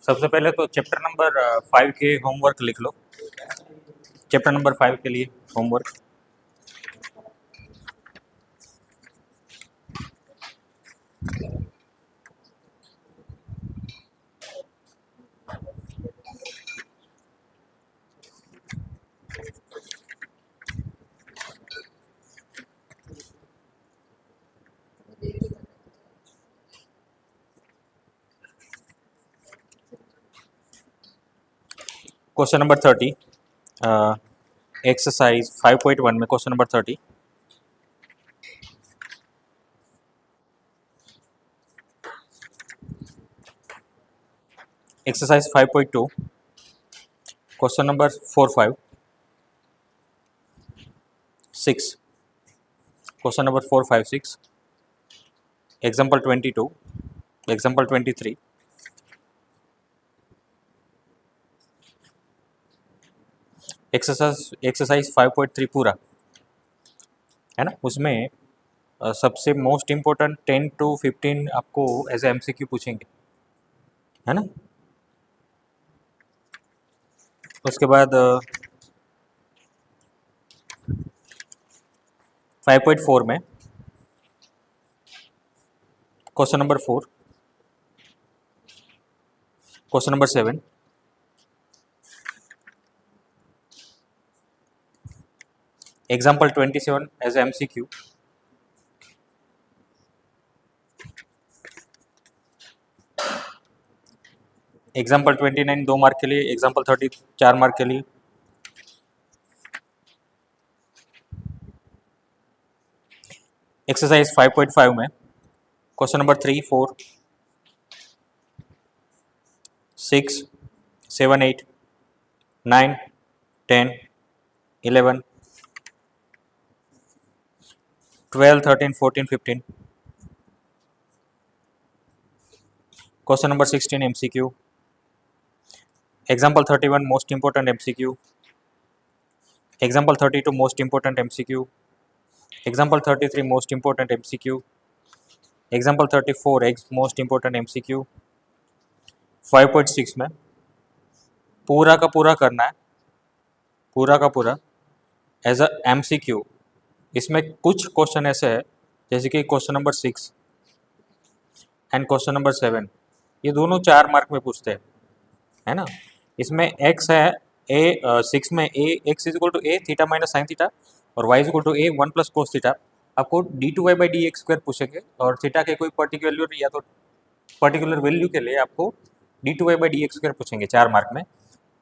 सबसे पहले तो चैप्टर नंबर 5 के होमवर्क लिख लो। चैप्टर नंबर 5 के लिए होमवर्क। क्वेश्चन नंबर 30, एक्सरसाइज 5.1 में question number 30। Exercise 5.2 question number 4, 5, 6, question number 4, 5, 6, example 22, example 23, exercise 5.3 पूरा है ना। उसमें सबसे मोस्ट इम्पोर्टेंट 10 to 15 आपको एज ए एमसीक्यू पूछेंगे, है ना। उसके बाद 5.4 में question number 4, question number 7, example 27 as MCQ, example 29 2 mark के लिए, एग्जाम्पल 30 4 मार्क के लिए। एक्सरसाइज 5.5 में question number 3, 4, 6, 7, 8, 9, 10, 11, 12, 13, 14, 15, question number 16 MCQ, example 31 most important MCQ, example 32 most important MCQ, example 33 most important MCQ, example 34 most important MCQ. 5.6 में पूरा का पूरा करना है, पूरा का पूरा एज अ एमसीक्यू। इसमें कुछ क्वेश्चन ऐसे है जैसे कि question number 6 and question number 7, ये दोनों 4 मार्क में पूछते हैं, है ना। इसमें एक्स है ए, 6 में A x is equal to A theta minus sine theta और y is equal to A 1 plus cos theta. आपको d2y/dx² पूछेंगे और थीटा के कोई पर्टिकुलर या तो पर्टिकुलर वैल्यू के लिए आपको d2y/dx² पूछेंगे 4 मार्क में।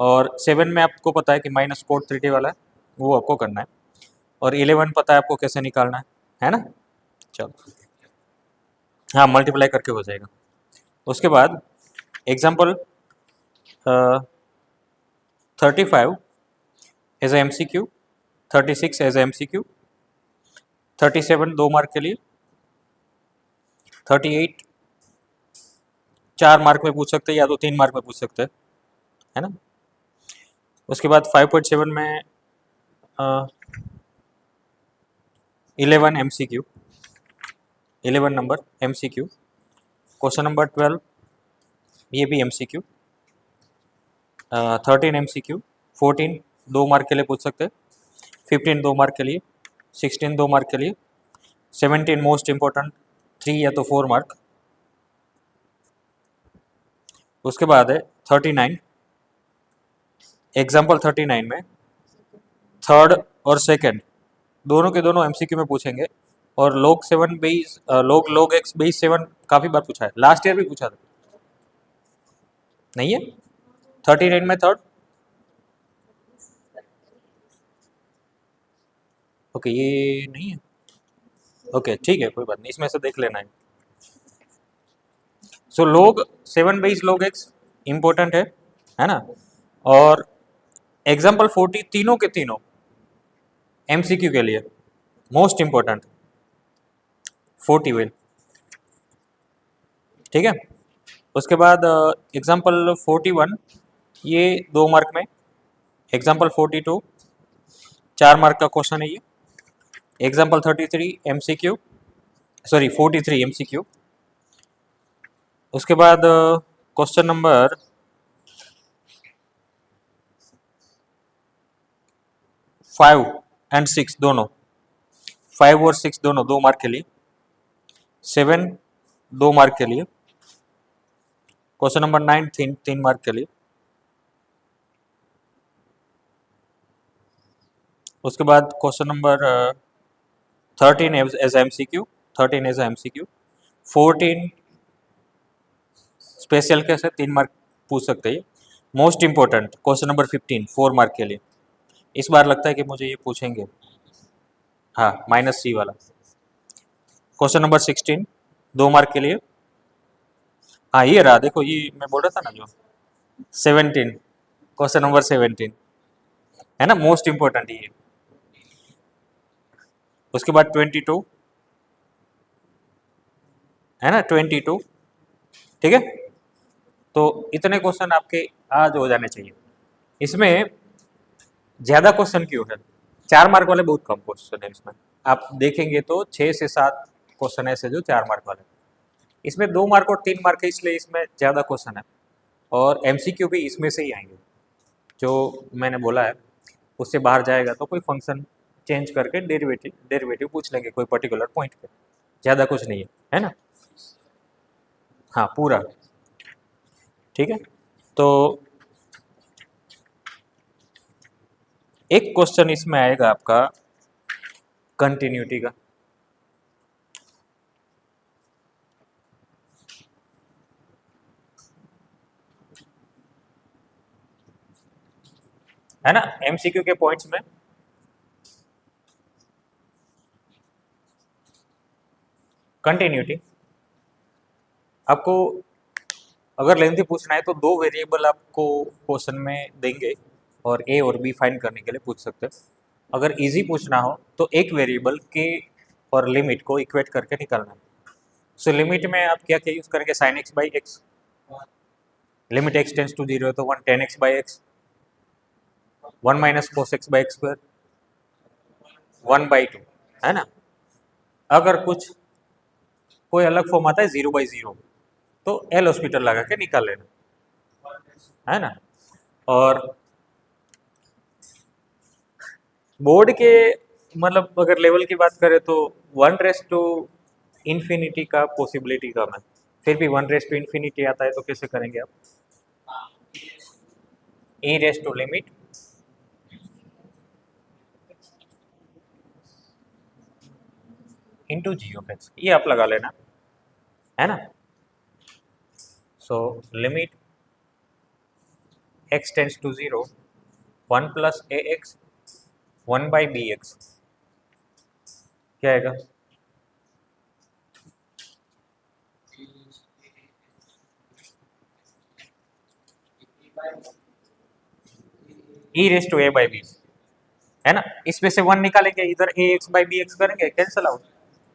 और 7 में आपको पता है कि माइनस कोट 3t वाला है, वो आपको करना है। और 11 पता है आपको कैसे निकालना है ना। चलो, हाँ मल्टीप्लाई करके हो जाएगा। उसके बाद example 35 as M C Q, 36 as M C Q, 37 2 mark के लिए, 38 4 मार्क में पूछ सकते हैं या तो 3 मार्क में पूछ सकते हैं, है ना। उसके बाद 5.7 में 11 M C Q, 11 number M C Q. Question number 12 ये भी M C Q, 13 M C Q, 14 2 mark के लिए पूछ सकते हैं, 15 2 मार्क के लिए, 16 2 मार्क के लिए, 17 मोस्ट इंपॉर्टेंट 3 या तो 4 मार्क। उसके बाद है 39, एग्जाम्पल 39 में थर्ड और सेकंड दोनों के दोनों एमसीक्यू में पूछेंगे। और log 7 base log x base 7 काफ़ी बार पूछा है, लास्ट ईयर भी पूछा था, नहीं है। 39 में थर्ड, ओके ये नहीं है, ओके ठीक है कोई बात नहीं, इसमें से देख लेना है। सो log 7 base log x important है ना। और एग्जाम्पल 40 तीनों के तीनों एमसीक्यू के लिए मोस्ट इंपॉर्टेंट 40 वेल, ठीक है। उसके बाद एग्जाम्पल 41 ये 2 मार्क में, एग्जाम्पल 42 4 मार्क का क्वेश्चन है ये, एग्जाम्पल 33 एमसीक्यू, सॉरी 43 एमसीक्यू। उसके बाद क्वेश्चन नंबर 5 और 6 दोनों, 5 और 6 दोनों 2 मार्क के लिए, 7 2 मार्क के लिए, क्वेश्चन नंबर 9 3 मार्क के लिए। उसके बाद question number 13 as MCQ, 13 as MCQ, 14 special case है, 3 मार्क पूछ सकते हैं। Most important question number 15 4 mark के लिए, इस बार लगता है कि मुझे ये पूछेंगे, हाँ -C वाला। क्वेश्चन नंबर 16 2 मार्क के लिए, हाँ ये रहा, देखो ये मैं बोल रहा था ना जो 17, क्वेश्चन नंबर 17 है ना, मोस्ट इंपॉर्टेंट ये। उसके बाद 22 है ना, 22, ठीक है। तो इतने क्वेश्चन आपके आज हो जाने चाहिए। इसमें ज्यादा क्वेश्चन क्यों है? 4 मार्क वाले बहुत कम क्वेश्चन है इसमें। आप देखेंगे तो 6 से 7 क्वेश्चन ऐसे जो 4 मार्क वाले, इसमें 2 मार्क और 3 मार्क है, इसलिए इसमें ज्यादा क्वेश्चन है। और MCQ भी इसमें से ही आएंगे, जो मैंने बोला है उससे बाहर जाएगा तो कोई फंक्शन चेंज करके डेरिवेटिव डेरिवेटिव पूछ लेंगे कोई पर्टिकुलर पॉइंट पे, ज़्यादा कुछ नहीं है ना। हाँ पूरा, ठीक है। तो एक क्वेश्चन इसमें आएगा आपका कंटिन्यूटी का, है ना, MCQ के पॉइंट्स में। कंटिन्यूटी आपको अगर लेंथी पूछना है तो 2 वेरिएबल आपको क्वेश्चन में देंगे और A और B फाइंड करने के लिए पूछ सकते हैं। अगर इजी पूछना हो तो एक वेरिएबल के और लिमिट को इक्वेट करके निकालना है। सो लिमिट में आप क्या क्या यूज करेंगे, sine x by x, limit x tends to 0 है तो 1 tan x by x, 1 minus cos x by x square, 1/2, है ना। अगर कुछ कोई अलग फॉर्म आता है 0/0 तो एल हॉस्पिटल लगा के निकाल लेना, है ना। और बोर्ड के मतलब अगर लेवल की बात करें तो 1/∞ का पॉसिबिलिटी कम है, फिर भी 1/∞ आता है तो कैसे करेंगे आप, e⁻लिमिट इंटू g(x), ये आप लगा लेना, है ना। So limit x tends to 0, 1 plus ax 1/bx क्या आएगा, e⁻a/b, है ना। इसमें से 1 निकालेंगे, इधर ax/bx करेंगे, कैंसल आउट,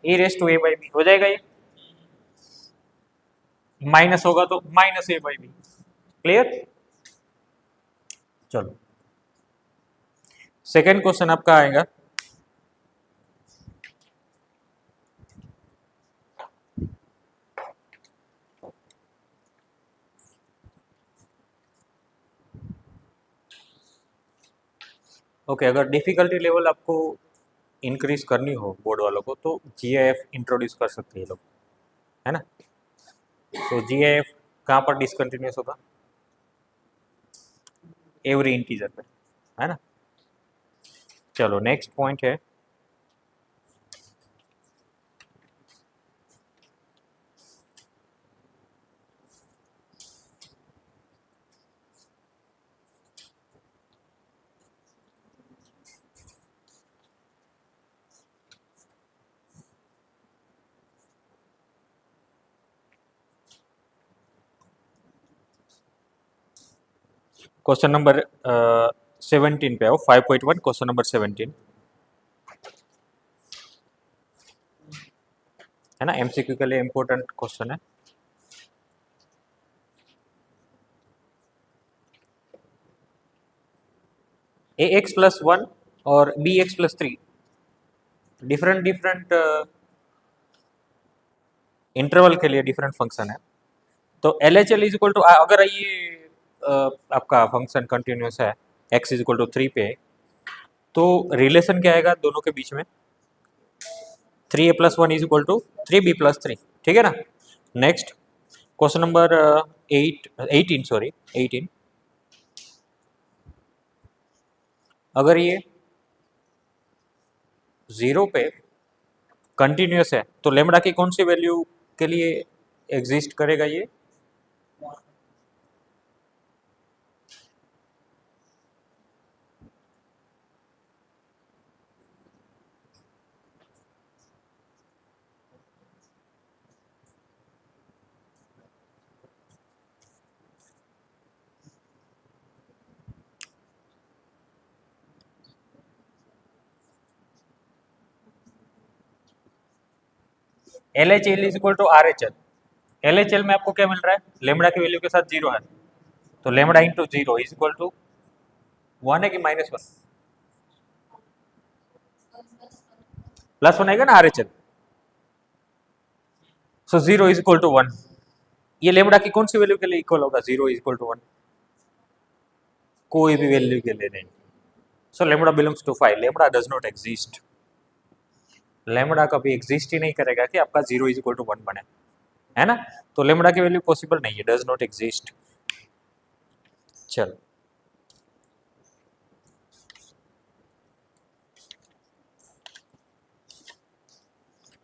e⁻a/b हो जाएगा। ये माइनस होगा तो -a/b, क्लियर। चलो सेकेंड क्वेश्चन आपका आएगा, ओके अगर डिफिकल्टी लेवल आपको इंक्रीज करनी हो बोर्ड वालों को तो GIF इंट्रोड्यूस कर सकते हैं लोग, है ना। तो GIF कहाँ पर डिसकंटिन्यूस होगा, एवरी इंटीजर पे, है ना। चलो नेक्स्ट पॉइंट है, क्वेश्चन नंबर 17 पे आओ, 5.1 क्वेश्चन नंबर 17, है ना, MCQ के लिए इंपॉर्टेंट क्वेश्चन है। ax+1 और bx+3 डिफरेंट इंटरवल के लिए डिफरेंट फंक्शन है। तो LHL इज इक्वल टू, अगर ये आपका फंक्शन कंटिन्यूस है x इज इक्वल टू 3 पे, तो रिलेशन क्या आएगा दोनों के बीच में? 3a+1 is equal to 3b+3, ठीक है ना। Next question number 18, sorry 18। अगर ये 0 पे कंटिन्यूस है तो लेमडा की कौन सी वैल्यू के लिए एग्जिस्ट करेगा ये? L H L is equal to R H L. L H L में आपको क्या मिल रहा है? लेमडा की वैल्यू के साथ 0 है, तो lambda into 0 is equal to 1 है कि -1? +1 आएगा ना R H L. So 0 is equal to 1। ये लेमडा की कौन सी वैल्यू के लिए इक्वल होगा? 0 इज इक्वल टू 1, कोई भी वैल्यू के लिए नहीं। So lambda belongs to 5। Lambda does not exist. Lambda कभी एग्जिस्ट ही नहीं करेगा कि आपका 0 इज इक्वल टू 1 बने, है ना। तो लेमडा की वैल्यू पॉसिबल नहीं है, डज नॉट एग्जिस्ट। चल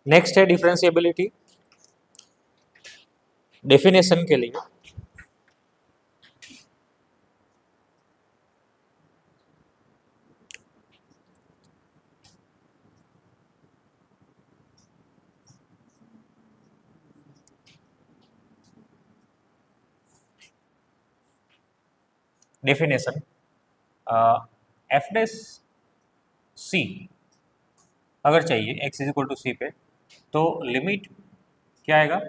नेक्स्ट है डिफरेंशिएबिलिटी। डेफिनेशन के लिए डेफिनेशन एफ डैश सी अगर चाहिए x is equal to c पे, तो लिमिट क्या आएगा?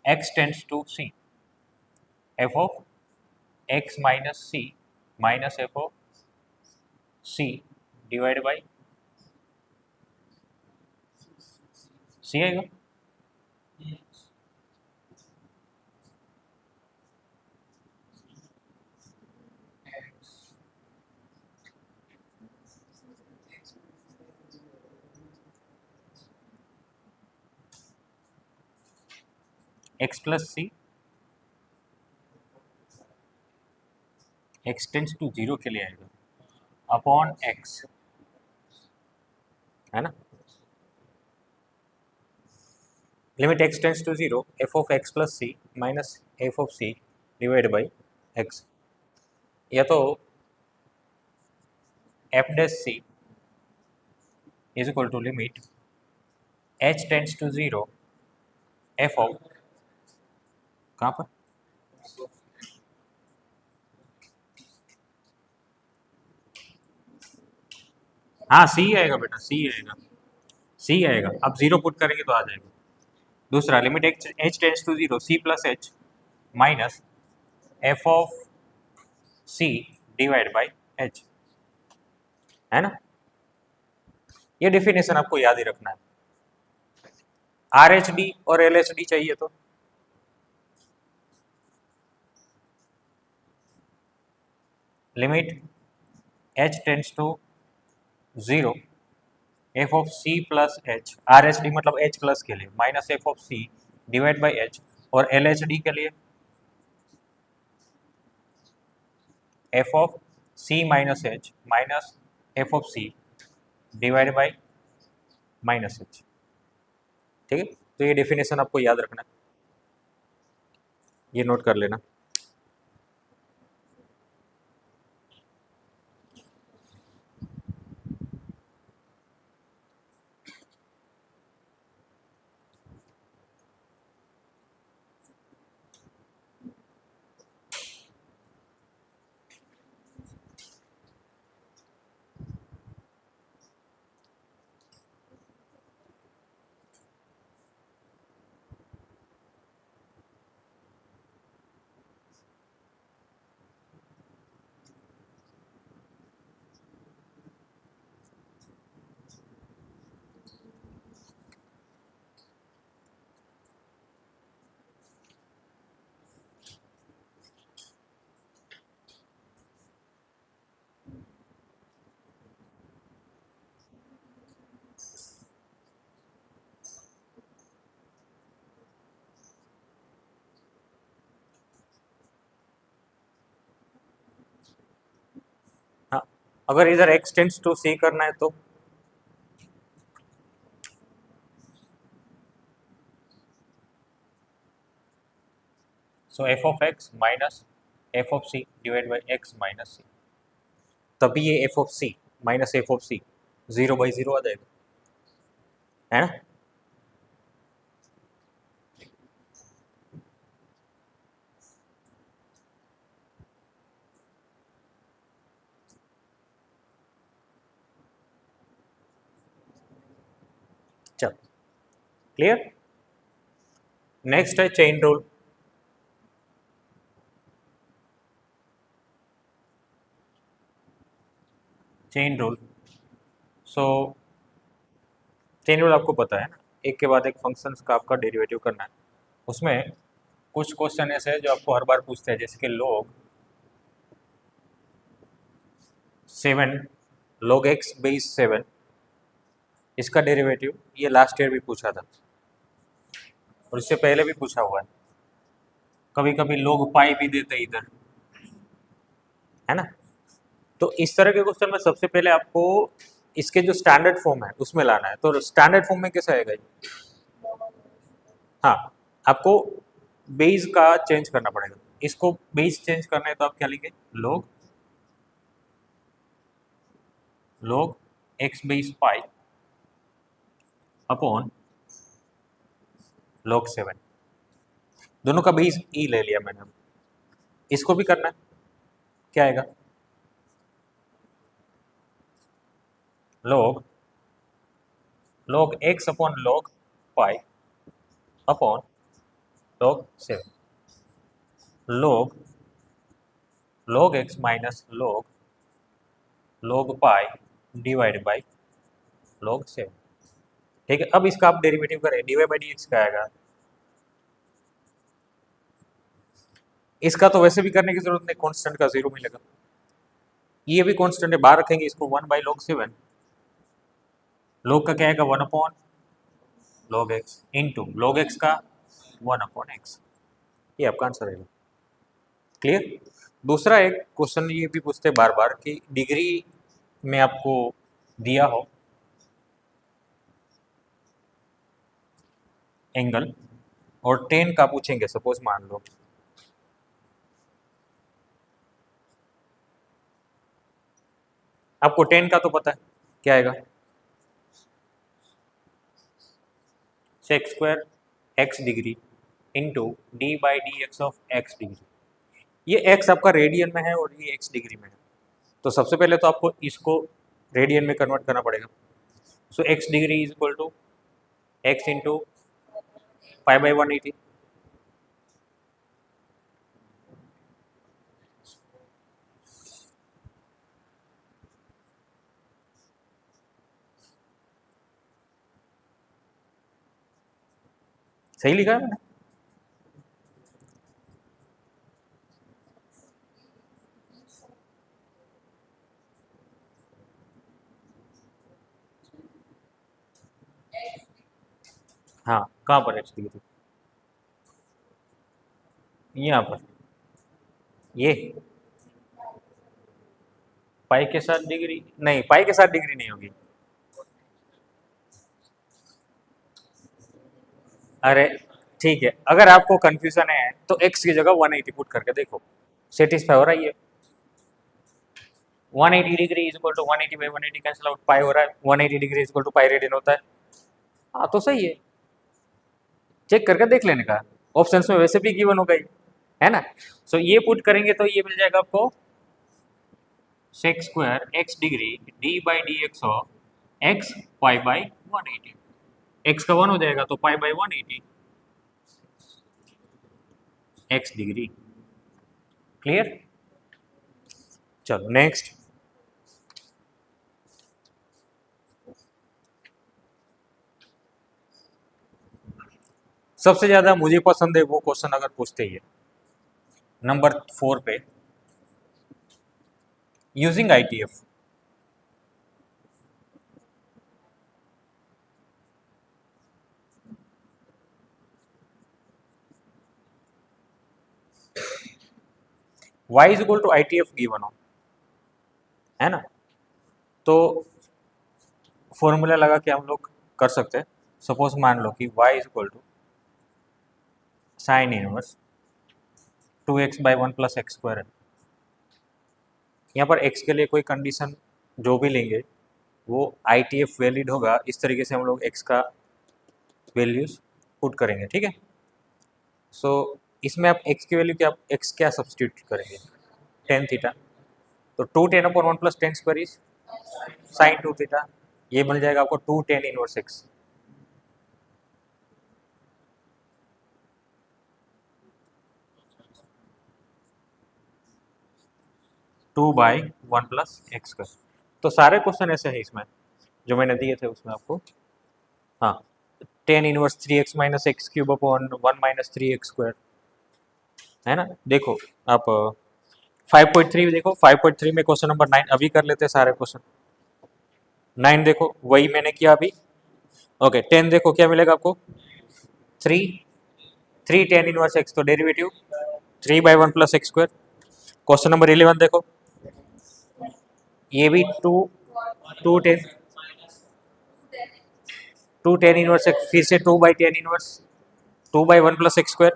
x tends to c, f of x minus c minus f of c divide by c आएगा। x plus c x tends to 0 के लिए आएगा अपॉन x, है ना। Limit x tends to 0 f of x plus C minus f of c divide by x, या तो f dash c is equal to limit h tends to 0 f of, कहाँ पर? हाँ सी आएगा बेटा, सी आएगा, सी आएगा। अब 0 पुट करेंगे तो आ जाएगा। दूसरा limit h tends to 0 c plus h minus f of c divide by h, है ना। ये डेफिनेशन आपको याद ही रखना है। आर एच डी और एल एच डी चाहिए तो limit h tends to 0 f of c plus h, R H D मतलब h प्लस के लिए minus f of c divide by h, और एल एच डी के लिए f of c minus h minus f of c divide by minus h, ठीक है। तो ये डेफिनेशन आपको याद रखना है, ये नोट कर लेना। अगर इधर एक्स टेंड्स टू सी करना है तो so f of x minus f of c divide by x minus c, तभी ये f of c minus f of c 0/0 आ जाएगा, है ना। चल क्लियर। नेक्स्ट है chain rule. Chain rule, so chain rule आपको पता है ना, एक के बाद एक फंक्शंस का आपका डेरिवेटिव करना है। उसमें कुछ क्वेश्चन ऐसे हैं जो आपको हर बार पूछते हैं, जैसे कि log 7 log x बेस 7, इसका डेरिवेटिव ये लास्ट ईयर भी पूछा था और इससे पहले भी पूछा हुआ है। कभी कभी लोग पाई भी देते इधर, है ना। तो इस तरह के क्वेश्चन में सबसे पहले आपको इसके जो स्टैंडर्ड फॉर्म है उसमें लाना है। तो स्टैंडर्ड फॉर्म में कैसा आएगा ये? हाँ, आपको बेस का चेंज करना पड़ेगा। इसको बेस चेंज करना है तो आप क्या लिखेंगे, log log x बेस पाई अपॉन log 7, दोनों का बेस ई ले लिया मैंने। इसको भी करना है, क्या आएगा, log log x upon log pi upon log 7, log log x minus log pi divide by log 7। ठीक है, अब इसका आप डेरिवेटिव करें, d y by d x का आएगा। इसका तो वैसे भी करने की जरूरत नहीं, कांस्टेंट का 0 मिलेगा। ये भी कांस्टेंट है, बाहर रखेंगे इसको 1/log 7, log का क्या आएगा 1 upon log x into log x का 1 अपॉन x, ये आपका आंसर रहेगा। क्लियर। दूसरा एक क्वेश्चन ये भी पूछते हैं बार बार कि डिग्री में आपको दिया हो एंगल और 10 का पूछेंगे, सपोज मान लो आपको 10 का तो पता है क्या आएगा, sec square x degree into d by d x of x degree. ये एक्स आपका रेडियन में है और ये एक्स डिग्री में है, तो सबसे पहले तो आपको इसको रेडियन में कन्वर्ट करना पड़ेगा। So x degree is equal to x into pi by 180। सही लिखा है मैंने? हाँ, कहाँ पर एक्स डिग्री, यहाँ पर ये पाई के साथ डिग्री नहीं, पाई के साथ डिग्री नहीं होगी। अरे ठीक है, अगर आपको कंफ्यूजन है तो एक्स की जगह 180 पुट करके देखो, सेटिस्फाई हो रहा है ये। 180 degree is equal to 180 by 180 cancel out, pi हो रहा है, 180 degree is equal to pi radian होता है। हाँ तो सही है, चेक करके देख लेने का, ऑप्शंस में वैसे भी गिवन होगा ही, है ना। सो ये पुट करेंगे तो ये मिल जाएगा आपको sec square x degree d by d x of x pi by 180, x का 1 हो जाएगा तो pi by 180 x degree. Clear. चलो नेक्स्ट। सबसे ज्यादा मुझे पसंद है वो क्वेश्चन अगर पूछते ही है नंबर 4 पे, using ITF. y is equal to ITF given हो, है ना। तो फॉर्मूला लगा के हम लोग कर सकते हैं। सपोज मान लो कि y is equal to sine inverse 2x/1 + x² है। यहाँ पर x के लिए कोई कंडीशन जो भी लेंगे वो ITF वैलिड होगा। इस तरीके से हम लोग x का वैल्यूज पुट करेंगे, ठीक है। सो इसमें आप x की वैल्यू क्या, x क्या सब्सटीट्यूट करेंगे, tan थीटा। तो 2tan/1 + tan² is sin 2 theta. ये मिल जाएगा आपको 2tan inverse x। Two by 1 + x²। तो सारे क्वेश्चन ऐसे हैं इसमें जो मैंने दिए थे उसमें आपको। हाँ, tan inverse 3x - x³ upon 1 - 3x², है ना। देखो आप 5.3 देखो, 5.3 में क्वेश्चन नंबर 9 अभी कर लेते हैं सारे क्वेश्चन। 9 देखो वही मैंने किया अभी। ओके 10 देखो क्या मिलेगा आपको, 3 tan इनवर्स x, तो डेरिवेटिव 3/1 + x²। क्वेश्चन नंबर 11 देखो, ये भी 2 tan इनवर्स x, फिर से 2/tan इनवर्स 2/1 + x²।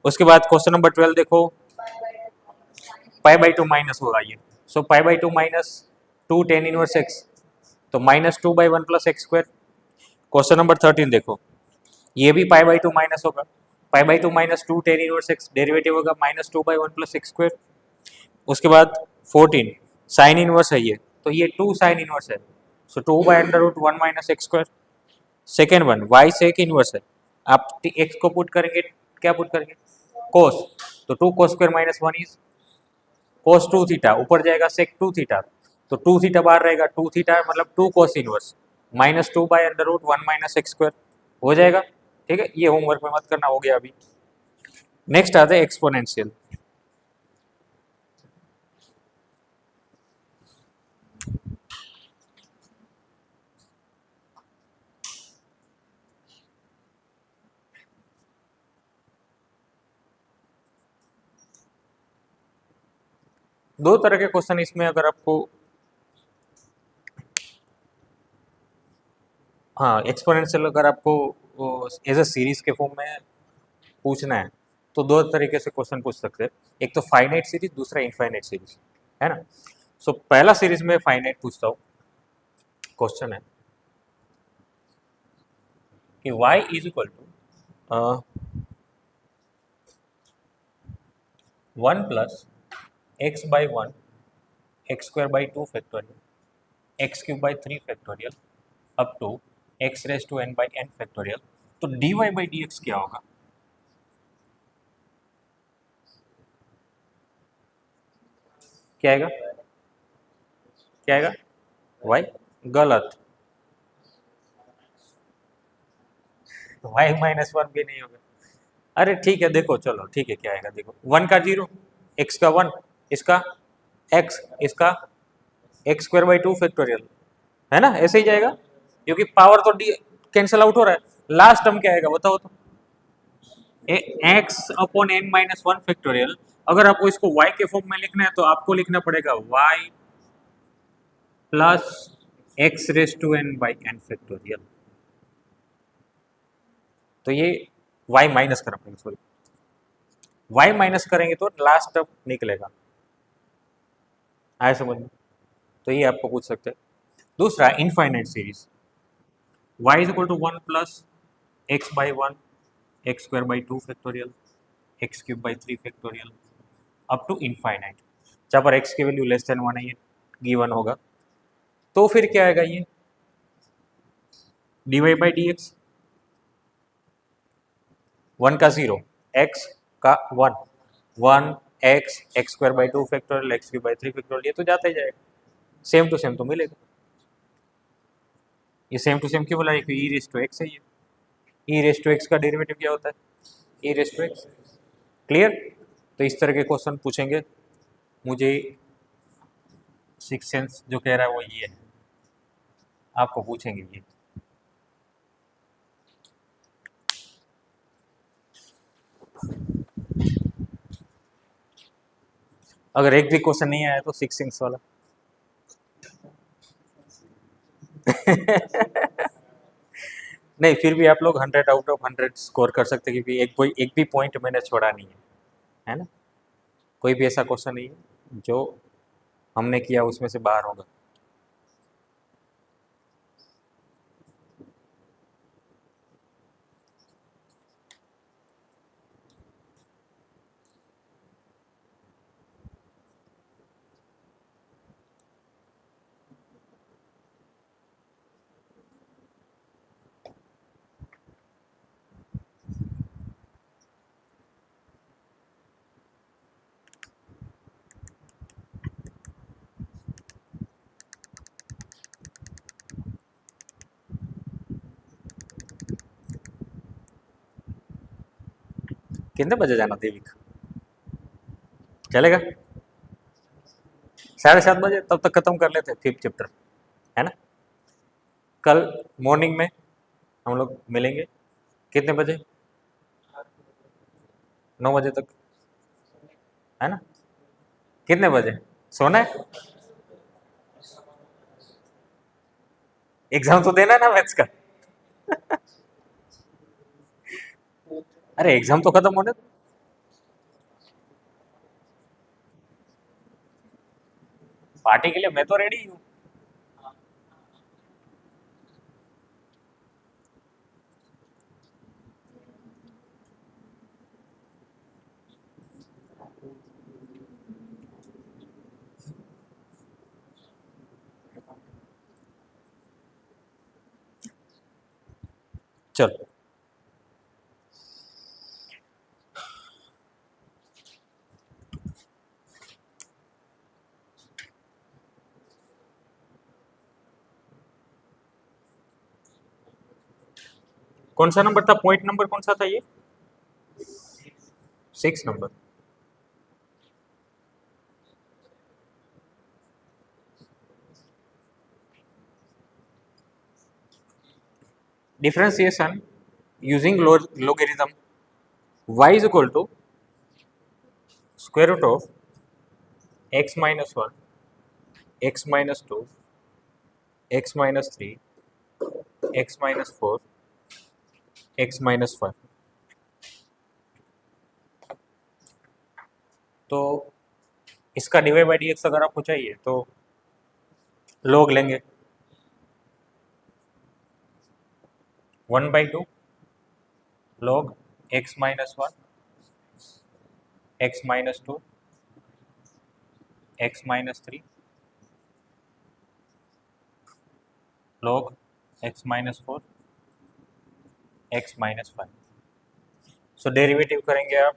उसके बाद क्वेश्चन नंबर 12 देखो, π/2 माइनस होगा ये। सो π/2 माइनस 2 tan इनवर्स x, तो -2/1 + x²। क्वेश्चन नंबर 13 देखो, ये भी π/2 माइनस होगा। π/2 minus 2 tan inverse x, derivative होगा -2/1 + x²। उसके बाद 14 साइन इनवर्स है ये, तो ये 2 साइन इनवर्स है। So 2/√1 - x²। Second one y sec inverse है, आप x को पुट करेंगे, क्या पुट करेंगे, cos, तो 2 cos² - 1 इज cos 2 थीटा, ऊपर जाएगा sec 2 थीटा, तो 2 थीटा बाहर रहेगा, 2 थीटा मतलब 2 cos इनवर्स -2/√1 - x²। हो जाएगा, ठीक है। ये होमवर्क में मत करना, हो गया अभी। नेक्स्ट आते हैं एक्सपोनेंशियल। दो तरह के क्वेश्चन इसमें अगर आपको, हाँ एक्सपोनेंशियल अगर आपको एज अ सीरीज के फॉर्म में पूछना है तो दो तरीके से क्वेश्चन पूछ सकते हैं। एक तो फाइनाइट सीरीज, दूसरा इनफाइनाइट सीरीज, है ना। सो पहला सीरीज में फाइनाइट पूछता हूँ। क्वेश्चन है कि y is equal to 1 + x/1 x²/2 factorial x³ factorial up to x⁻n/n factorial. तो dy/dx क्या होगा, क्या आएगा, क्या आएगा, y गलत, y -1 भी नहीं होगा। अरे ठीक है, देखो चलो ठीक है, क्या आएगा देखो, 1 का 0, x का 1, इसका x, इसका x²/2 फैक्टोरियल, है ना, ऐसे ही जाएगा क्योंकि पावर तो कैंसिल आउट हो रहा है। लास्ट टर्म क्या आएगा बताओ तो, x/n - 1 फैक्टोरियल। अगर आपको इसको y के फॉर्म में लिखना है तो आपको लिखना पड़ेगा y प्लस x⁻n/n फैक्टोरियल। तो ये y माइनस करना पड़ेगा, सॉरी y माइनस करेंगे तो लास्ट टर्म निकलेगा, आए समझ में। तो ये आपको पूछ सकते हैं। दूसरा infinite series, y is equal to 1 + x/1 x²/2 factorial x³ factorial up to infinite, जहाँ पर x की वैल्यू लेस देन 1 है, ये गिवन होगा। तो फिर क्या आएगा, ये dy/dx 1 का 0, x का 1, 1 x x²/2 factorial x³ factorial, ये तो जाता ही जाएगा, सेम टू सेम तो मिलेगा। ये सेम टू सेम क्यों बोला, e⁻x है ये, e⁻x का डेरिवेटिव क्या होता है, e⁻x। क्लियर। तो इस तरह के क्वेश्चन पूछेंगे। मुझे सिक्स सेंस जो कह रहा है वो ये है, आपको पूछेंगे ये। अगर एक भी क्वेश्चन नहीं आया तो सिक्स सेंस वाला नहीं, फिर भी आप लोग 100 आउट ऑफ 100 स्कोर कर सकते हैं, क्योंकि एक भी पॉइंट मैंने छोड़ा नहीं है ना। कोई भी ऐसा क्वेश्चन नहीं है जो हमने किया उसमें से बाहर होगा। कितने बजे जाना देविक? चलेगा? 7:30 बजे तब तक खत्म कर लेते हैं 5th चैप्टर, है ना। कल मॉर्निंग में हम लोग मिलेंगे, कितने बजे? 9 बजे तक, है ना। कितने बजे सोना है? एग्जाम तो देना है ना मैथ्स का। अरे एग्जाम तो खत्म होने दो। पार्टी के लिए मैं तो रेडी हूँ। चलो, कौन सा नंबर था? पॉइंट नंबर कौन सा था ये? 6 number. Differentiation using logarithm y is equal to square root of x minus 1, x minus 2, x minus 3, x minus 4, x minus 5। तो इसका डिवाइड बाई डी एक्स अगर आपको चाहिए तो log लेंगे 1/2 log x minus 1, x minus 2, x minus 3 log x minus 4, x minus 5। सो derivative करेंगे आप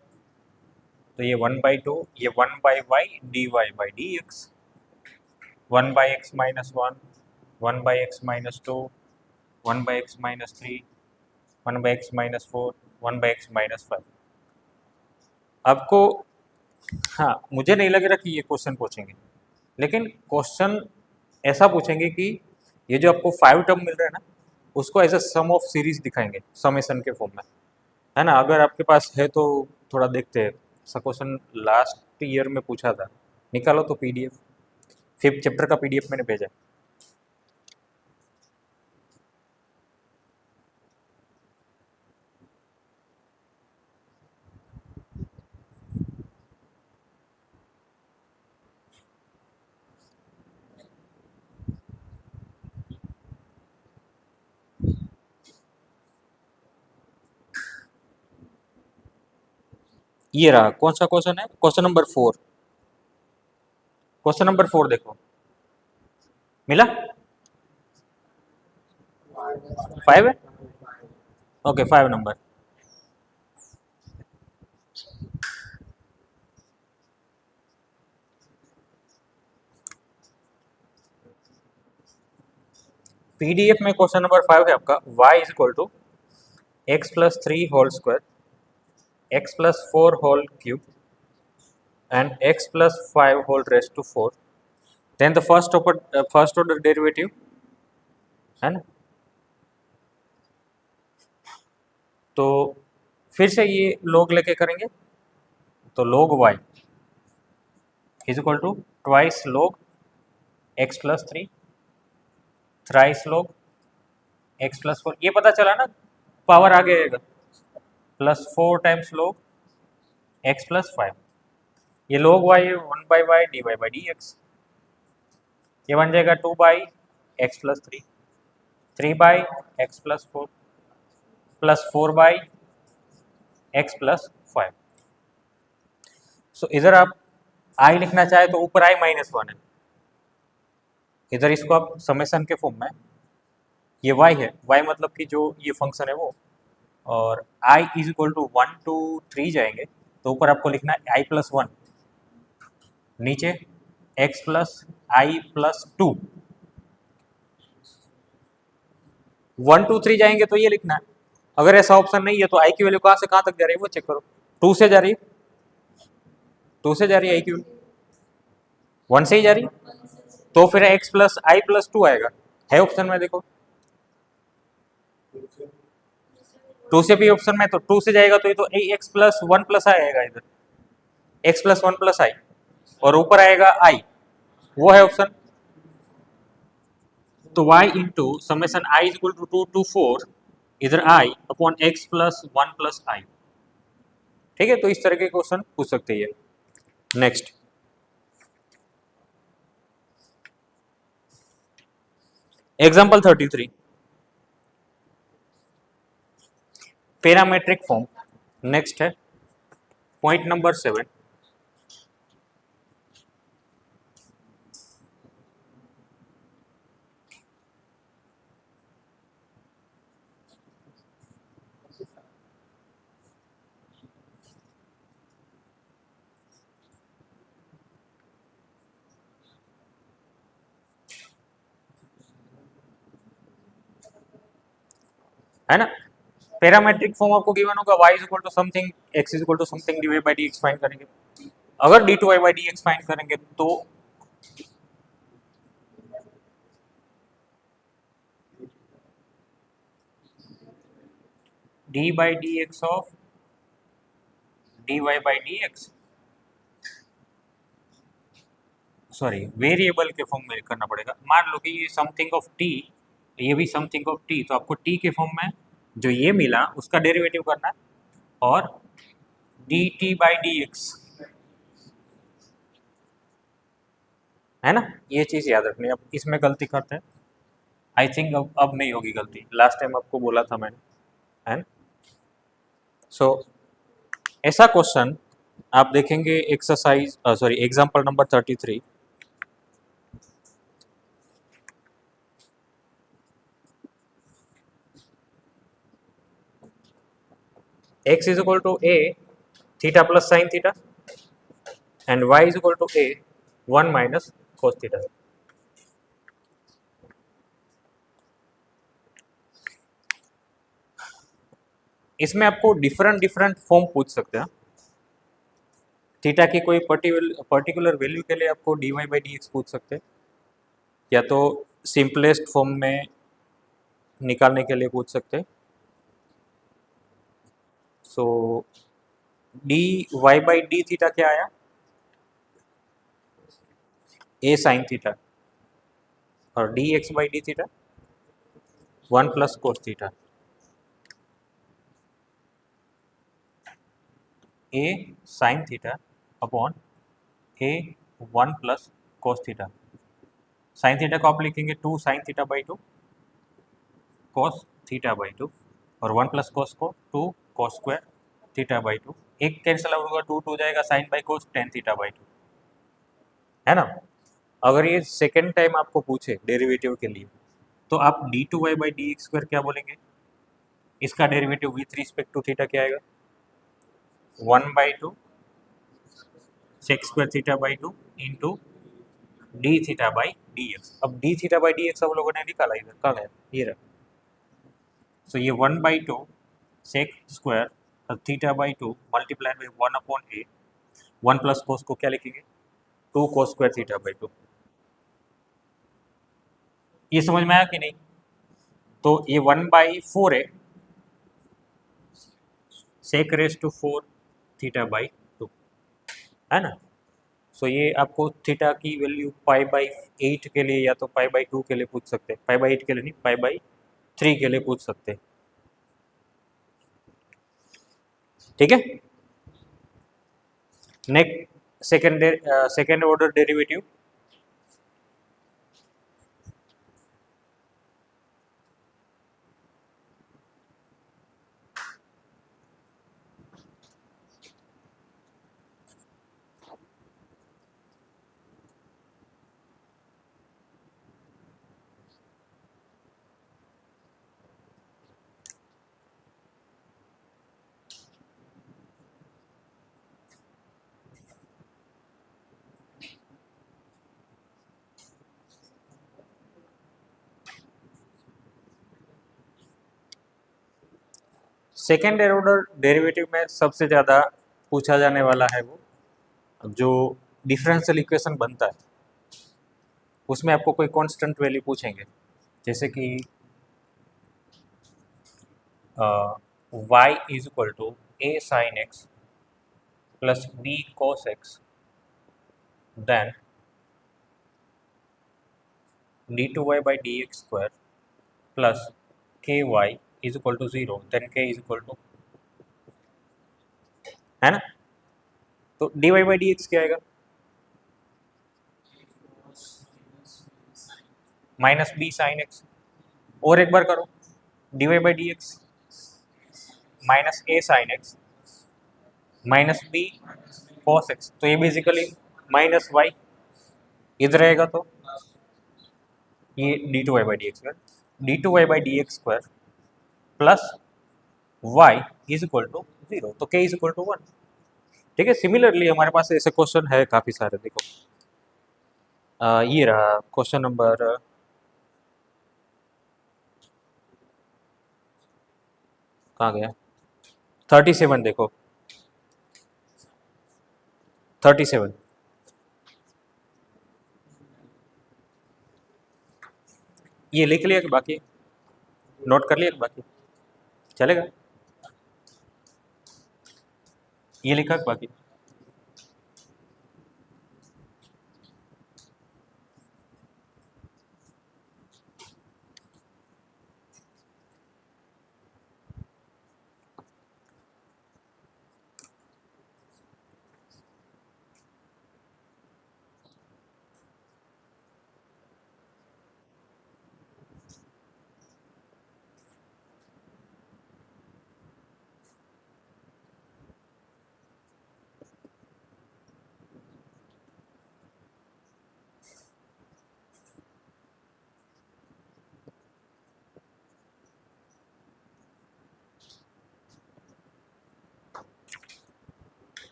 तो ये 1/2, ये 1/y dy by d x, 1/x minus 1, 1/x minus 2, 1/x minus 3, 1/x minus 4, 1/x minus 5। आपको, हाँ, मुझे नहीं लग रहा कि ये क्वेश्चन पूछेंगे, लेकिन क्वेश्चन ऐसा पूछेंगे कि ये जो आपको 5 टर्म मिल रहा है ना, उसको as a sum of series दिखाएंगे समेशन के फॉर्म में, है ना। अगर आपके पास है तो थोड़ा देखते हैं। ऐसा क्वेश्चन लास्ट ईयर में पूछा था, निकालो तो पीडीएफ, 5th चैप्टर का पीडीएफ मैंने भेजा। ये रहा, कौन सा क्वेश्चन है? Question number 4। क्वेश्चन नंबर 4 देखो, मिला? 5 है, ओके 5 नंबर। पीडीएफ में क्वेश्चन नंबर 5 है आपका, y is equal to x plus 3 whole square, x plus 4 whole cube and x plus 5 whole raise to 4, then the first order derivative, है ना। तो फिर से ये log लेके करेंगे, तो log y is equal to twice log x plus 3, thrice log x plus 4, ये पता चला ना, पावर आगे आएगा, plus 4 times log x plus 5, ये log y 1/y dy/dx, ये बन जाएगा 2/x plus 3, 3/x plus 4 plus 4/x plus 5। सो इधर आप i लिखना चाहे तो ऊपर i माइनस 1 है, इधर इसको आप समेशन के फॉर्म में, ये y है, y मतलब कि जो ये फंक्शन है वो, और i is equal to 1 to 3 जाएंगे तो ऊपर आपको लिखना है i प्लस 1, नीचे x प्लस i प्लस 2, 1 2 3 जाएंगे तो ये लिखना है। अगर ऐसा ऑप्शन नहीं है तो i की वैल्यू कहाँ से कहाँ तक जा रही है वो चेक करो, 2 से जा रही है, 2 से जा रही है i की वैल्यू, 1 से ही जा रही है, तो फिर x प्लस i प्लस 2 आएगा, है ऑप्शन में देखो, 2 से भी ऑप्शन में, तो 2 से जाएगा तो ये तो x प्लस 1 प्लस i आएगा, इधर x प्लस 1 प्लस i, और ऊपर आएगा i, वो है ऑप्शन। तो y into summation i is equal to 2 to 4, इधर i upon x plus 1 plus i, ठीक है, तो इस तरह के क्वेश्चन पूछ सकते हैं। Next, example 33, parametric form. Next है पॉइंट नंबर 7, है ना, पैरामेट्रिक फॉर्म आपको गिवन होगा y is equal to something x is equal to something divide by dx find करेंगे, अगर d2y बाय dx फाइंड करेंगे तो d by dx of dy by dx, sorry variable के form में करना पड़ेगा। मान लो कि ये समथिंग ऑफ t, ये भी समथिंग ऑफ t, तो आपको t के फॉर्म में जो ये मिला उसका डेरिवेटिव करना है, और dt बाई dx, है ना, ये चीज़ याद रखनी है। अब इसमें गलती करते हैं, आई थिंक अब नहीं होगी गलती, लास्ट टाइम आपको बोला था मैंने, है ना। सो ऐसा क्वेश्चन आप देखेंगे exercise, sorry example number 33, x is equal to a theta plus sin theta and y is equal to a 1 minus cos theta। इसमें आपको डिफरेंट डिफरेंट फॉर्म पूछ सकते हैं, थीटा की कोई पर्टिकुलर वैल्यू के लिए आपको dy बाई dx पूछ सकते हैं, या तो सिंपलेस्ट फॉर्म में निकालने के लिए पूछ सकते हैं। सो dy बाई डी थीटा क्या आया, a साइन थीटा, और dx by D theta 1 plus cos theta, a sine theta upon a 1 plus cos theta. Sine theta को आप लिखेंगे 2 sine theta by 2 cos theta by 2, और 1 प्लस कोस को 2 cos square theta by 2, एक cancel out होगा, 2 2 जाएगा, sine by cos tan theta by 2, है ना। अगर ये सेकेंड टाइम आपको पूछे डेरिवेटिव के लिए तो आप d2y by d x square क्या बोलेंगे, इसका derivative with respect to theta क्या आएगा, 1/2 sec square theta by 2 into d theta by d x. अब d theta by d x हम लोगों ने निकाला, इधर कहाँ है, ये रहा। सो ये 1/2 sec square theta by 2 multiply by 1 upon a, 1 plus cos को क्या लिखेंगे, 2 कोस स्क्वायर थीटा बाई 2। ये समझ में आया कि नहीं, तो ये 1/4 है, sec raise to 4 theta by 2, है ना। सो ये आपको थीटा की वैल्यू पाई बाई 8 के लिए या तो पाई बाई 2 के लिए पूछ सकते हैं, पाई बाई 8 के लिए नहीं, पाई बाई 3 के लिए पूछ सकते, ठीक है। Next second order derivative, second order derivative में सबसे ज़्यादा पूछा जाने वाला है वो जो डिफरेंशियल इक्वेशन बनता है, उसमें आपको कोई कांस्टेंट वैल्यू पूछेंगे, जैसे कि y is equal to a sin x plus b cos x, then d2y by dx square plus ky is equal to 0, then k is equal to, है ना। तो dy by dx क्या आएगा, minus B sine x, और एक बार करो, dy by dx minus a sine x minus b cos x, तो ये बेसिकली माइनस वाई इधर रहेगा, तो ये d two y by d x square, d two y by d x square plus y is equal to 0, तो के is equal to 1, ठीक है। सिमिलरली हमारे पास ऐसे क्वेश्चन है काफ़ी सारे, देखो ये रहा क्वेश्चन नंबर, कहाँ गया, 37, देखो 37, ये लिख लिया कि बाकी नोट कर लिया कि बाकी चलेगा, ये लिखा कि बाकी,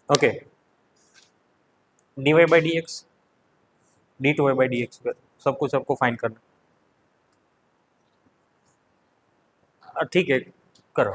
okay. D y by d x, d two y by d x square, सब कुछ आपको फाइंड करना, ठीक है करो।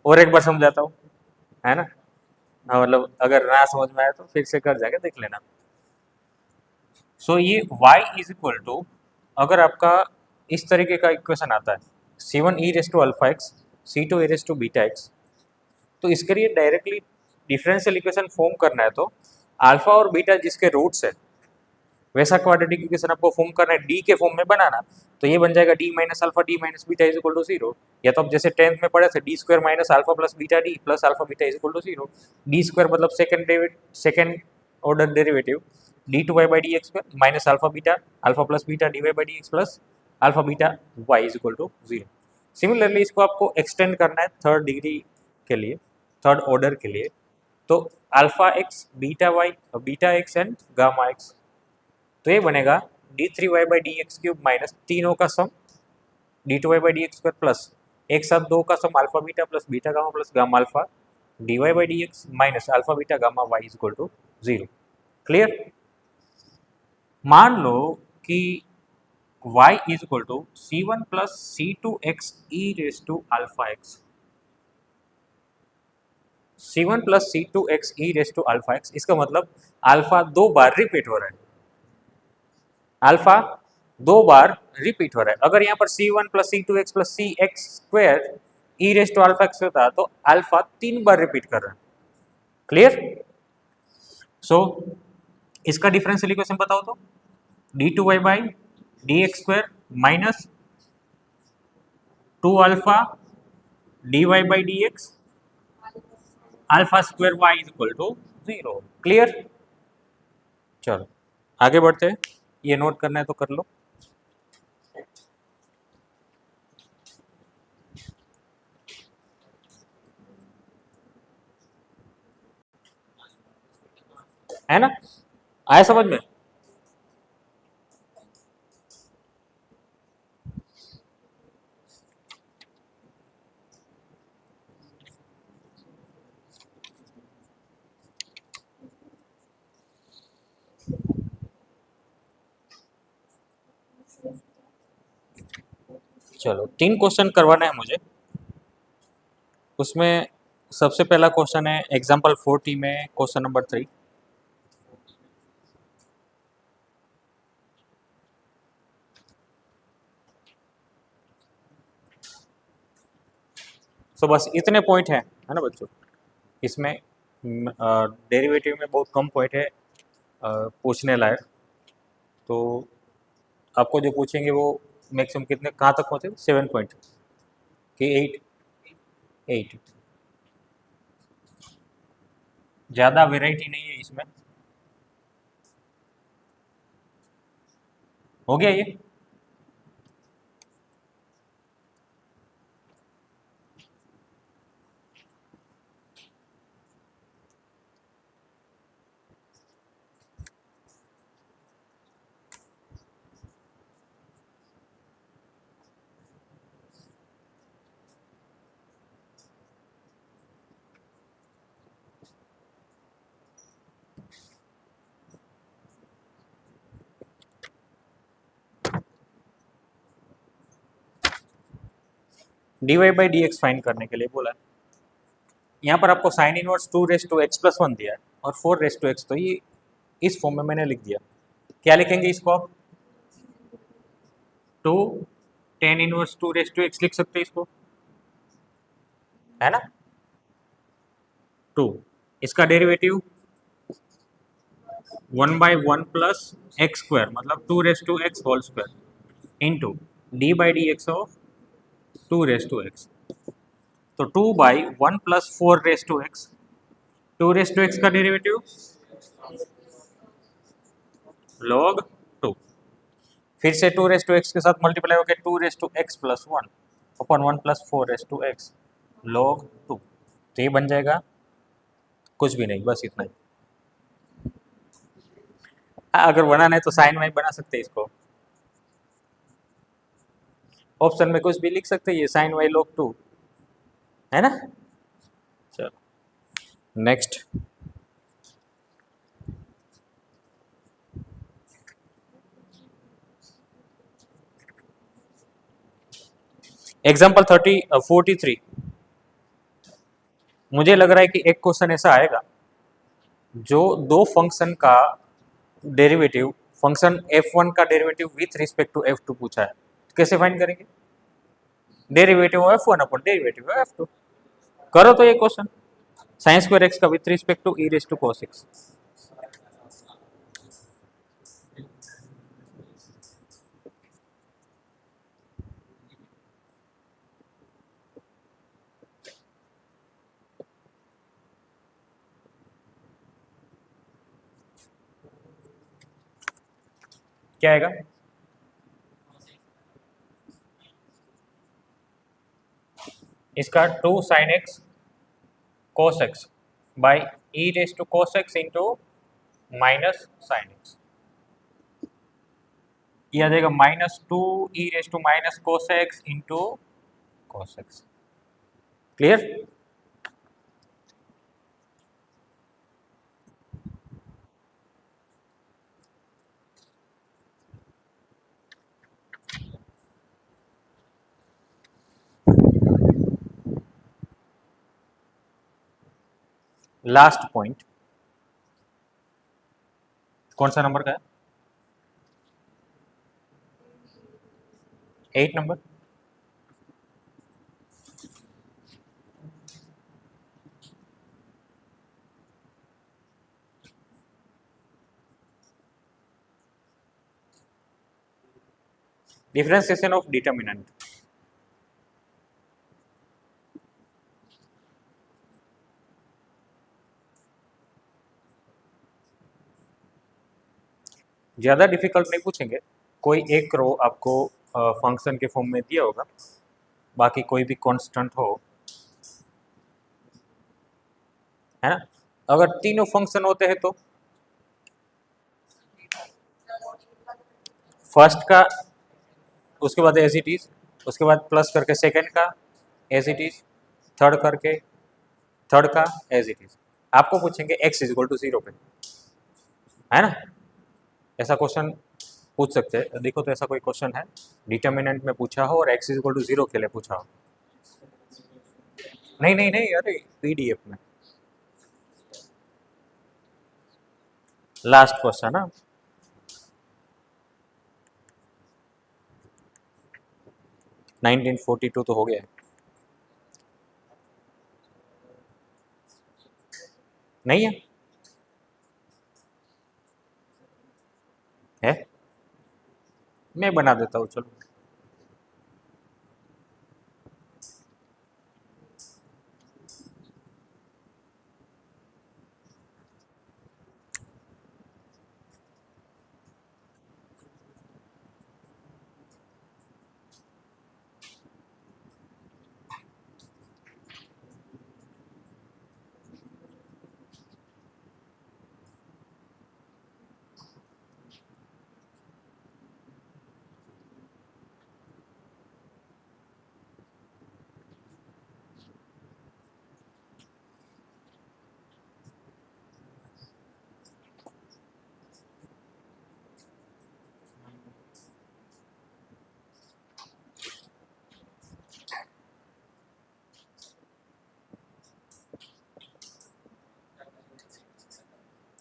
और एक बार समझाता हूँ, है ना। हाँ, मतलब अगर ना समझ में आए तो फिर से कर जाके देख लेना। सो ये y इज इक्वल टू, अगर आपका इस तरीके का इक्वेशन आता है, c1 e raise to alpha x, c2 e raise to beta x, तो इसके लिए डायरेक्टली डिफरेंशियल इक्वेशन फॉर्म करना है तो अल्फा और बीटा जिसके रूट्स है वैसा क्वाड्रेटिक इक्वेशन आपको फॉर्म करना है डी के फॉर्म में बनाना, तो ये बन जाएगा d minus alpha d minus beta is equal to zero. या तो आप जैसे 10th में पढ़े थे d square minus alpha plus beta d plus alpha beta is equal to zero. D square मतलब second order derivative d two y by d x square minus alpha plus beta d y by d x plus alpha beta y is equal to zero. Similarly इसको आपको extend करना है third degree के लिए, third order के लिए, तो alpha x beta y beta x and gamma x, तो ये बनेगा d three y by d x cube minus तीनों का sum d two y by d x square plus एक साथ दो का sum alpha beta plus beta gamma plus gamma alpha d y by d x minus alpha beta gamma y is equal to zero. Clear. मान लो कि y is equal to C one plus c two x e raise to alpha x, c1 plus c two x e raise to alpha x, इसका मतलब alpha दो बार repeat हो रहा है, alpha दो बार रिपीट हो रहा है। अगर यहाँ पर c1 plus c two x plus c x square e raise to alpha x होता तो अल्फा तीन बार रिपीट कर रहा है। क्लियर। सो इसका डिफरेंशियल इक्वेशन बताओ तो d two y by d x square minus two alpha d y by d x alpha square y is equal to zero. Clear. चलो आगे बढ़ते हैं, ये नोट करना है तो कर लो। है ना, आया समझ में। चलो 3 क्वेश्चन करवाना है मुझे। उसमें सबसे पहला क्वेश्चन है एग्जाम्पल 40 में क्वेश्चन नंबर 3। सो बस इतने पॉइंट है ना बच्चों। इसमें डेरिवेटिव में बहुत कम पॉइंट है पूछने लायक, तो आपको जो पूछेंगे वो मैक्सिमम कितने कहाँ तक पहुँचे, 7 पॉइंट कि 8। ज़्यादा वेराइटी नहीं है इसमें। हो गया ये। D y by d x find करने के लिए बोला है। यहाँ पर आपको sine inverse 2 raise to x plus 1 दिया है और 4 रेस टू एक्स, तो ये इस फॉर्म में मैंने लिख दिया। क्या लिखेंगे इसको आप, 2 tan inverse 2 raise to x लिख सकते हैं इसको, है ना। 2 इसका derivative 1 by 1 plus x square मतलब 2 raise to x whole square into d by d x of 2 raise to x, तो 2 by 1 plus 4 raise to x, 2 raise to x का डेरिवेटिव log 2, फिर से 2 रेस टू एक्स के साथ multiply हो गया 2 raise to x plus 1 upon 1 plus 4 raise to x log 2, तो ये बन जाएगा कुछ भी नहीं, बस इतना ही। अगर बनाना है तो साइन वाई बना सकते हैं इसको, ऑप्शन में कुछ भी लिख सकते हैं, ये साइन वाई log 2 है ना। चलो नेक्स्ट एग्जाम्पल 43। मुझे लग रहा है कि एक क्वेश्चन ऐसा आएगा जो दो फंक्शन का डेरिवेटिव, फंक्शन f1 का derivative with respect to f2 पूछा है। कैसे फाइंड करेंगे? Derivative of f1 upon derivative of f2। करो तो ये क्वेश्चन, साइन स्क्वायर x का with respect to e raise to cos x। क्या आएगा? इसका 2 sin x cos x by e raise to cos x into minus sine x। ये आ जाएगा -2 e raise to minus cos x into cos x। Clear? Last point कौन सा नंबर का है? 8 नंबर। Differentiation of determinant. ज़्यादा डिफिकल्ट नहीं पूछेंगे, कोई एक रो आपको फंक्शन के फॉर्म में दिया होगा, बाकी कोई भी कांस्टेंट हो, है ना। अगर तीनों फंक्शन होते हैं तो फर्स्ट का, उसके बाद एज इट इज, उसके बाद प्लस करके सेकंड का एज इट इज, थर्ड करके थर्ड का एज इट इज। आपको पूछेंगे x इज इक्वल टू 0 पे, है ना। ऐसा क्वेश्चन पूछ सकते हैं। देखो तो ऐसा कोई क्वेश्चन है डिटर्मिनेंट में पूछा हो और x इज इक्वल टू 0 के लिए पूछा हो? नहीं नहीं नहीं, अरे पीडीएफ में लास्ट क्वेश्चन ना। नाइनटीन 42 तो हो गया नहीं है? है? मैं बना देता हूँ, चलो।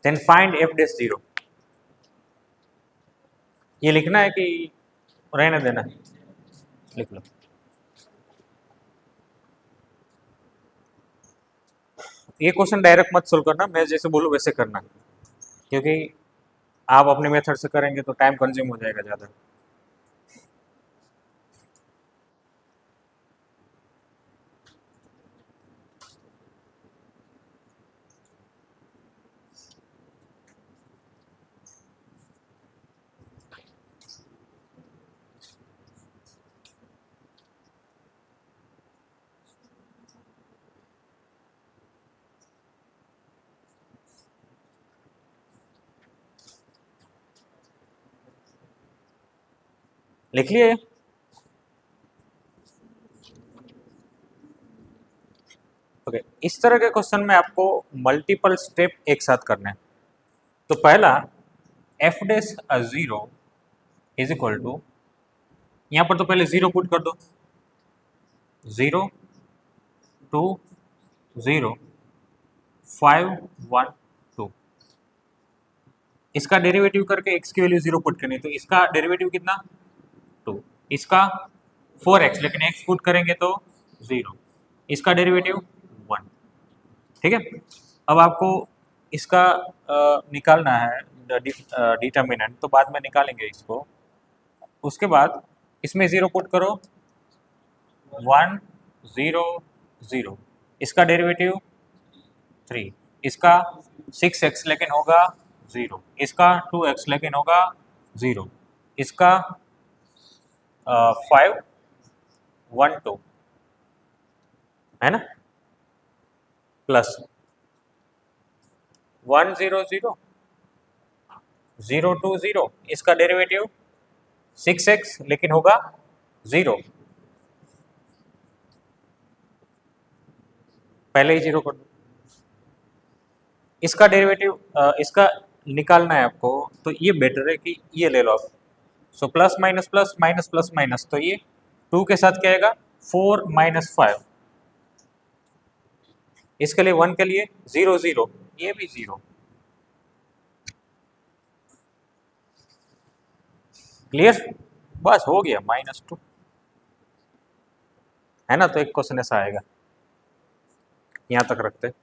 Then find f dash 0। ये लिखना है कि रहने देना है? लिख लो। ये क्वेश्चन डायरेक्ट मत सोल्व करना, मैं जैसे बोलूँ वैसे करना, क्योंकि आप अपने मेथड से करेंगे तो टाइम कंज्यूम हो जाएगा ज़्यादा। लिख लिए? ओके, इस तरह के क्वेश्चन में आपको मल्टीपल स्टेप एक साथ करना है। तो पहला f dash 0 is equal to, यहाँ पर तो पहले 0 पुट कर दो, 0 2 0 5 1 2। इसका डेरिवेटिव करके x की वैल्यू 0 पुट करनी, तो इसका डेरिवेटिव कितना 2, इसका 4x, लेकिन x पुट करेंगे तो 0, इसका डेरिवेटिव 1। ठीक है, अब आपको इसका निकालना है डिटर्मिनेंट, तो बाद में निकालेंगे इसको। उसके बाद इसमें 0 पुट करो, 1 0 0, इसका डेरिवेटिव 3, इसका 6x लेकिन होगा 0, इसका 2x लेकिन होगा 0, इसका 5 1 2 है ना, प्लस 1 0 0 0 2 0, इसका डेरिवेटिव 6x लेकिन होगा 0, पहले ही 0 कर दो। इसका डेरिवेटिव इसका निकालना है आपको, तो ये बेटर है कि ये ले लो आप। So plus minus plus minus plus minus, तो ये 2 के साथ क्या आएगा 4 माइनस 5, इसके लिए 1 के लिए 0 0, ये भी 0। क्लियर, बस हो गया -2 है ना। तो एक क्वेश्चन ऐसा आएगा, यहाँ तक रखते हैं।